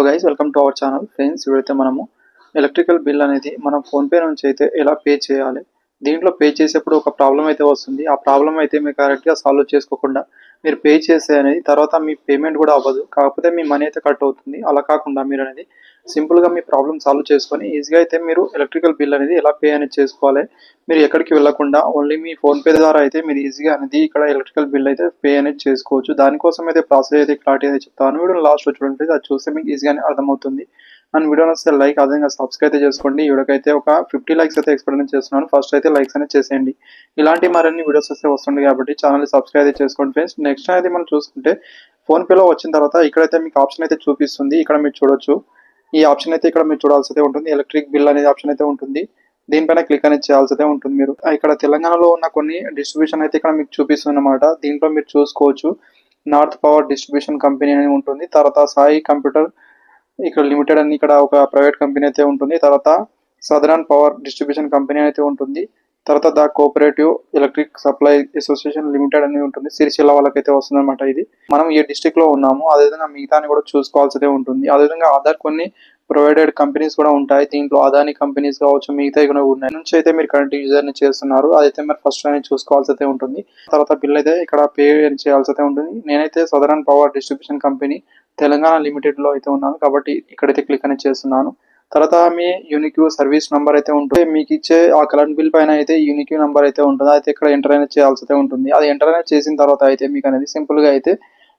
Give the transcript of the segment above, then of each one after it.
Guys, welcome to our channel. Friends, ఇప్పుడైతే మనము electrical bill అనేది మనం ఫోన్పే నుంచి అయితే ఎలా పే చేయాలి, దీంట్లో పే చేసేప్పుడు ఒక ప్రాబ్లం అయితే వస్తుంది. ఆ ప్రాబ్లం అయితే మీరు కరెక్ట్గా సాల్వ్ చేసుకోకుండా మీరు పే చేసే అనేది తర్వాత మీ పేమెంట్ కూడా అవ్వదు, కాకపోతే మీ మనీ అయితే కట్ అవుతుంది. అలా కాకుండా మీరు అనేది సింపుల్గా మీ ప్రాబ్లం సాల్వ్ చేసుకొని ఈజీగా అయితే మీరు ఎలక్ట్రికల్ బిల్ అనేది ఎలా పే అనేది చేసుకోవాలి. మీరు ఎక్కడికి వెళ్ళకుండా ఓన్లీ మీ ఫోన్పే ద్వారా అయితే మీరు ఈజీగా అనేది ఇక్కడ ఎలక్ట్రికల్ బిల్ అయితే పే అనేది చేసుకోవచ్చు. దానికోసం అయితే ప్రాసెస్ అయితే క్లారిటీ అయితే చెప్తాను. వీడియో లాస్ట్ చూడండి, అది చూస్తే మీకు ఈజీగానే అర్థమవుతుంది. అండ్ వీడియో వస్తే లైక్, అదేవిధంగా సబ్స్క్రైబ్ అయితే చేసుకోండి. వీడియోకైతే ఒక 50 లైక్స్ అయితే ఎక్స్పెక్ట్ చేస్తున్నాను. ఫస్ట్ అయితే లైక్స్ అనేది చేసేయండి. ఇలాంటి మరిన్ని వీడియోస్ వస్తే వస్తుంది కాబట్టి ఛానల్ సబ్స్క్రైబ్ అయితే చేసుకోండి ఫ్రెండ్స్. నెక్స్ట్ అనేది మనం చూసుకుంటే ఫోన్పేలో వచ్చిన తర్వాత ఇక్కడైతే మీకు ఆప్షన్ అయితే చూపిస్తుంది. ఇక్కడ మీరు చూడొచ్చు, ఈ ఆప్షన్ అయితే ఇక్కడ మీరు చూడాల్సి అయితే ఉంటుంది. ఎలక్ట్రిక్ బిల్ అనేది ఆప్షన్ అయితే ఉంటుంది. దీనిపైన క్లిక్ అనేది చేయాల్సి అయితే ఉంటుంది. మీరు ఇక్కడ తెలంగాణలో ఉన్న కొన్ని డిస్ట్రిబ్యూషన్ అయితే ఇక్కడ మీకు చూపిస్తుంది అన్నమాట. దీంట్లో మీరు చూసుకోవచ్చు, నార్త్ పవర్ డిస్ట్రిబ్యూషన్ కంపెనీ అని ఉంటుంది. తర్వాత సాయి కంప్యూటర్ ఇక్కడ లిమిటెడ్ అని ఇక్కడ ఒక ప్రైవేట్ కంపెనీ అయితే ఉంటుంది. తర్వాత సదరన్ పవర్ డిస్ట్రిబ్యూషన్ కంపెనీ అయితే ఉంటుంది. తర్వాత the cooperative electric supply association limited అని ఉంటుంది. సిరిసిల్ల వాళ్ళకైతే వస్తుంది అనమాట. ఇది మనం ఏ డిస్ట్రిక్ట్ లో ఉన్నాము, అదేవిధంగా మిగతాని కూడా చూసుకోవాల్సి ఉంటుంది. అదేవిధంగా అదర్ కొన్ని ప్రొవైడెడ్ కంపెనీస్ కూడా ఉంటాయి. దీంట్లో అదాని కంపెనీస్ కావచ్చు, మిగతా కూడా ఉన్నాయి. నుంచి అయితే మీరు కరెంట్ యూజర్ ని చేస్తున్నారు, అదైతే మరి ఫస్ట్ అనేది చూసుకోవాల్సి అయితే ఉంటుంది. తర్వాత బిల్ అయితే ఇక్కడ పే చేయాల్సి అయితే ఉంటుంది. నేనైతే southern power distribution company Telangana limited లో అయితే ఉన్నాను కాబట్టి ఇక్కడైతే క్లిక్ అనేది చేస్తున్నాను. తర్వాత మీ యూనిక్ సర్వీస్ నంబర్ అయితే ఉంటుంది. మీకు ఇచ్చే ఆ కరెంట్ బిల్ పైన అయితే యూనిక్ నంబర్ అయితే ఉంటుంది. అయితే ఇక్కడ ఎంటర్ అనేది చేయాల్సి అయితే ఉంటుంది. అది ఎంటర్ అనేది చేసిన తర్వాత అయితే మీకు అనేది సింపుల్ గా అయితే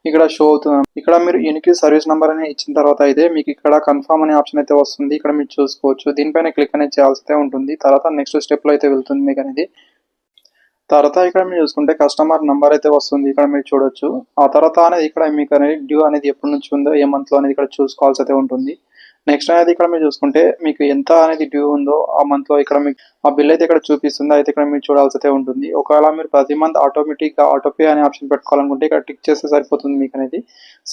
ఇక్కడ షో అవుతుంది. ఇక్కడ మీరు యూనిక్ సర్వీస్ నంబర్ అనేది ఇచ్చిన తర్వాత అయితే మీకు ఇక్కడ కన్ఫర్మ్ అనే ఆప్షన్ అయితే వస్తుంది. ఇక్కడ మీరు చూసుకోవచ్చు, దీనిపైన క్లిక్ అనేది చేయాల్సి అయితే ఉంటుంది. తర్వాత నెక్స్ట్ స్టెప్ లో అయితే వెళ్తుంది మీకు అనేది. తర్వాత ఇక్కడ మీరు చూసుకుంటే కస్టమర్ నంబర్ అయితే వస్తుంది, ఇక్కడ మీరు చూడొచ్చు. ఆ తర్వాత అనేది ఇక్కడ మీకు అనేది డ్యూ అనేది ఎప్పటి నుంచి ఉందో, ఏ మంత్ లో అనేది ఇక్కడ చూసుకోవాల్సి అయితే ఉంటుంది. నెక్స్ట్ అనేది ఇక్కడ మీరు చూసుకుంటే మీకు ఎంత అనేది డ్యూ ఉందో ఆ మంత్ లో ఇక్కడ మీకు ఆ బిల్ అయితే ఇక్కడ చూపిస్తుంది. అయితే ఇక్కడ మీరు చూడాల్సి అయితే ఉంటుంది. ఒకవేళ మీరు ప్రతి మంత్ ఆటోమేటిక్ గా ఆటోపే అనే ఆప్షన్ పెట్టుకోవాలనుకుంటే ఇక్కడ టిక్ చేస్తే సరిపోతుంది. మీకు అనేది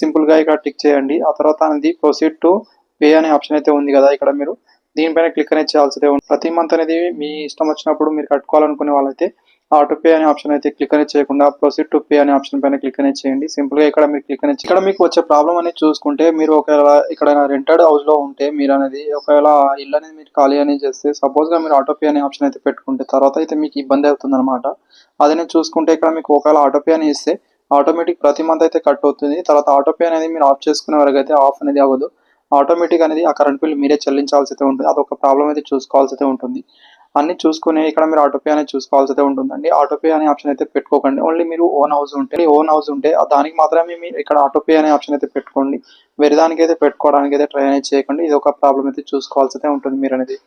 సింపుల్ గా ఇక్కడ టిక్ చేయండి. ఆ తర్వాత అనేది ప్రొసీడ్ టు పే అనే ఆప్షన్ అయితే ఉంది కదా, ఇక్కడ మీరు దీనిపైన క్లిక్ అనేది చేయాల్సి అయితే ఉంటుంది. ప్రతి మంత్ అనేది మీ ఇష్టం వచ్చినప్పుడు మీరు కట్టుకోవాలనుకునే వాళ్ళైతే ఆటో పే అనే ఆప్షన్ అయితే క్లిక్ అనేది చేయకుండా ప్రొసీడ్ టు పే అనే ఆప్షన్ పైన క్లిక్ అనేది చేయండి. సింపుల్ గా ఇక్కడ మీరు క్లిక్ అనేది ఇక్కడ మీకు వచ్చే ప్రాబ్లం అనేది చూసుకుంటే, మీరు ఒకవేళ ఇక్కడ రెంటెడ్ హౌస్ లో ఉంటే మీరు అనేది ఒకవేళ ఇల్లు అనేది మీరు ఖాళీ అనేది చేస్తే సపోజ్ గా మీరు ఆటో పే అనే ఆప్షన్ అయితే పెట్టుకుంటే తర్వాత అయితే మీకు ఇబ్బంది అవుతుంది అనమాట. అదే చూసుకుంటే ఇక్కడ మీకు ఒకవేళ ఆటో పే అని ఇస్తే ఆటోమేటిక్ ప్రతి మంత్ అయితే కట్ అవుతుంది. తర్వాత ఆటో పే అనేది మీరు ఆఫ్ చేసుకునే వరకు అయితే ఆఫ్ అనేది అవ్వదు. ఆటోమేటిక్ అనేది ఆ కరెంట్ బిల్ మీరే చెల్లించాల్సి అయితే ఉంటుంది. అదొక ప్రాబ్లం అయితే చూసుకోవాల్సి అయితే ఉంటుంది. అన్ని చూసుకుని ఇక్కడ మీరు ఆటోపే అనేది చూసుకోవాల్సి అయితే ఉంటుందండి. ఆటోపే అనే ఆప్షన్ అయితే పెట్టుకోకండి. ఓన్లీ మీరు ఓన్ హౌస్ ఉంటే దానికి మాత్రమే మీరు ఇక్కడ ఆటోపే అనే ఆప్షన్ అయితే పెట్టుకోండి. వేరే దానికి అయితే పెట్టుకోవడానికి అయితే ట్రై అనేది చేయకండి. ఇది ఒక ప్రాబ్లం అయితే చూసుకోవాల్సి అయితే ఉంటుంది మీరు అనేది.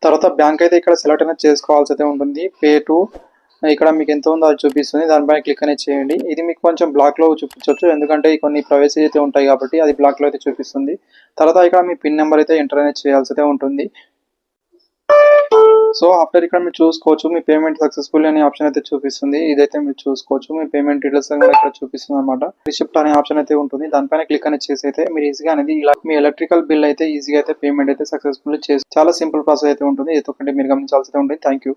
తర్వాత బ్యాంక్ అయితే ఇక్కడ సెలెక్ట్ అనేది చేసుకోవాల్సి అయితే ఉంటుంది. పే టు ఇక్కడ మీకు ఎంత ఉందో అది చూపిస్తుంది, దానిపైన క్లిక్ అనేది చేయండి. ఇది మీకు కొంచెం బ్లాక్ లో చూపించవచ్చు, ఎందుకంటే కొన్ని ప్రైవసీ అయితే ఉంటాయి కాబట్టి అది బ్లాక్ లో అయితే చూపిస్తుంది. తర్వాత ఇక్కడ మీ పిన్ నెంబర్ అయితే ఎంటర్ అనేది చేయాల్సి అయితే ఉంటుంది. సో ఆఫ్టర్ ఇక్కడ మీరు చూసుకోవచ్చు, మీ పేమెంట్ సక్సెస్ఫుల్ అనే ఆప్షన్ అయితే చూపిస్తుంది. ఇదైతే మీరు చూసుకోవచ్చు, మీ పేమెంట్ డీటెయిల్స్ ఇక్కడ చూపిస్తుంది అనమాట. రిసిప్ట్ అనే ఆప్షన్ అయితే ఉంటుంది, దానిపైన క్లిక్ అనేది చేసి అయితే మీరు ఈజీగా అనేది ఇలా మీ ఎలక్ట్రికల్ బిల్ అయితే ఈజీగా అయితే పేమెంట్ అయితే సక్సెస్ఫుల్ చేసి చాలా సింపుల్ ప్రాసెస్ అయితే ఉంటుంది. ఇది ఒకటి మీరు గమనించాల్సి ఉంటుంది. Thank you.